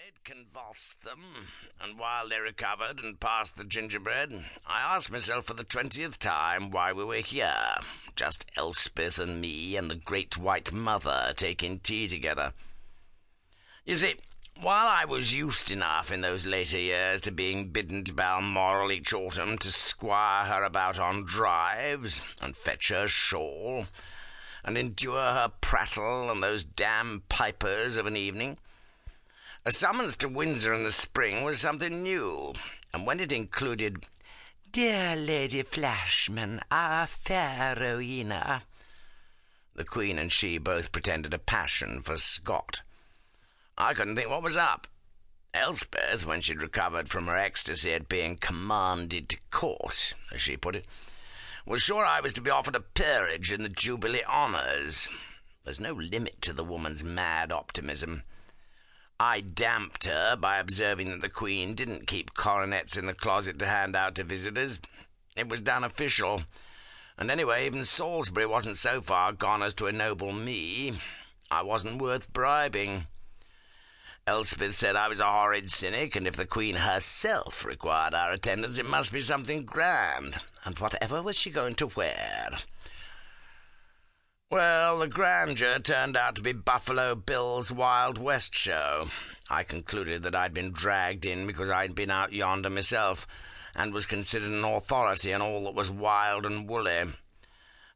It convulsed them, and while they recovered and passed the gingerbread, I asked myself for the 20th time why we were here, just Elspeth and me and the great white mother taking tea together. You see, while I was used enough in those later years to being bidden to Balmoral each autumn to squire her about on drives, and fetch her shawl, and endure her prattle and those damn pipers of an evening, a summons to Windsor in the spring was something new, and when it included, "Dear Lady Flashman, our fair Rowena," the Queen and she both pretended a passion for Scott. I couldn't think what was up. Elspeth, when she'd recovered from her ecstasy at being commanded to court, as she put it, was sure I was to be offered a peerage in the Jubilee honours. There's no limit to the woman's mad optimism. I damped her by observing that the Queen didn't keep coronets in the closet to hand out to visitors. It was done official. And anyway, even Salisbury wasn't so far gone as to ennoble me. I wasn't worth bribing. Elspeth said I was a horrid cynic, and if the Queen herself required our attendance, it must be something grand. And whatever was she going to wear? Well, the grandeur turned out to be Buffalo Bill's Wild West show. I concluded that I'd been dragged in because I'd been out yonder myself, and was considered an authority on all that was wild and woolly.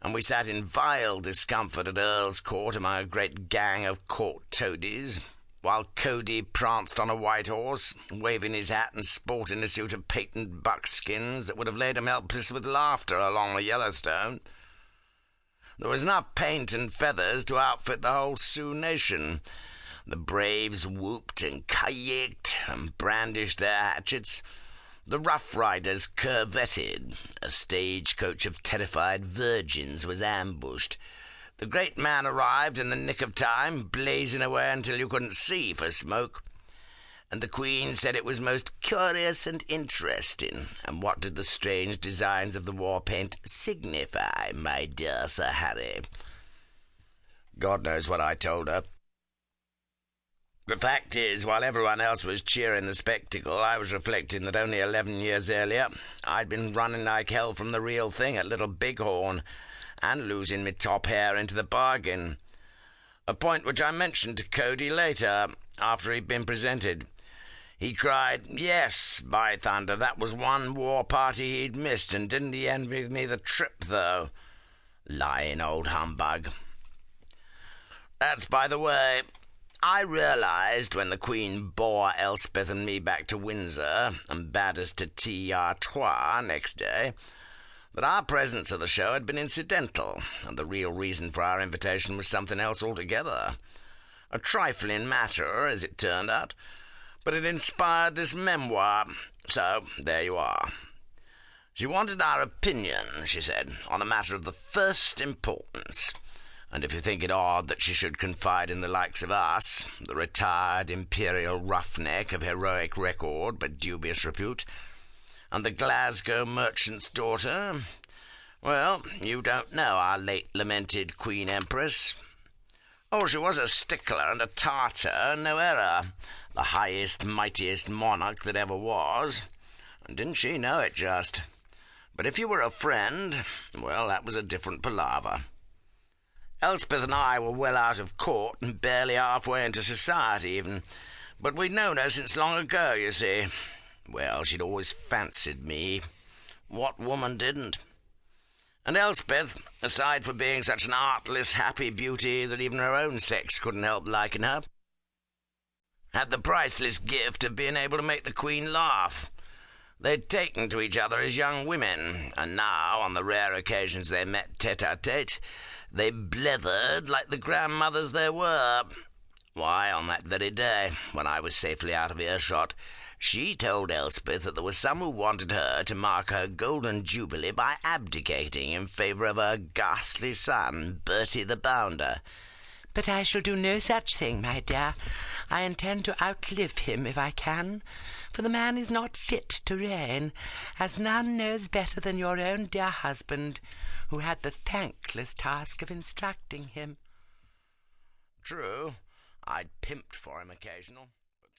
And we sat in vile discomfort at Earl's Court among a great gang of court toadies, while Cody pranced on a white horse, waving his hat and sporting a suit of patent buckskins that would have laid him helpless with laughter along the Yellowstone. There was enough paint and feathers to outfit the whole Sioux nation. The braves whooped and kayaked and brandished their hatchets. The Rough Riders curvetted. A stagecoach of terrified virgins was ambushed. The great man arrived in the nick of time, blazing away until you couldn't see for smoke. And the Queen said it was most curious and interesting. And what did the strange designs of the war paint signify, my dear Sir Harry? God knows what I told her. The fact is, while everyone else was cheering the spectacle, I was reflecting that only 11 years earlier I'd been running like hell from the real thing at Little Bighorn, and losing me top hair into the bargain. A point which I mentioned to Cody later, after he'd been presented. He cried, "Yes, by thunder, that was one war party he'd missed, and didn't he envy me the trip, though? Lying old humbug." That's by the way. I realised when the Queen bore Elspeth and me back to Windsor, and bade us to tea à trois next day, that our presence at the show had been incidental, and the real reason for our invitation was something else altogether. A trifling matter, as it turned out, but it inspired this memoir, so there you are. She wanted our opinion, she said, on a matter of the first importance, and if you think it odd that she should confide in the likes of us, the retired imperial roughneck of heroic record but dubious repute, and the Glasgow merchant's daughter, well, you don't know our late lamented Queen Empress. Oh, she was a stickler and a Tartar, no error, the highest, mightiest monarch that ever was, and didn't she know it just? But if you were a friend, well, that was a different palaver. Elspeth and I were well out of court and barely halfway into society even, but we'd known her since long ago, you see. Well, she'd always fancied me. What woman didn't? And Elspeth, aside from being such an artless, happy beauty that even her own sex couldn't help liking her, had the priceless gift of being able to make the Queen laugh. They'd taken to each other as young women, and now, on the rare occasions they met tete-a-tete, they blethered like the grandmothers they were. Why, on that very day, when I was safely out of earshot, she told Elspeth that there was some who wanted her to mark her golden jubilee by abdicating in favour of her ghastly son, Bertie the Bounder. "But I shall do no such thing, my dear. I intend to outlive him if I can, for the man is not fit to reign, as none knows better than your own dear husband, who had the thankless task of instructing him." True, I'd pimped for him occasional.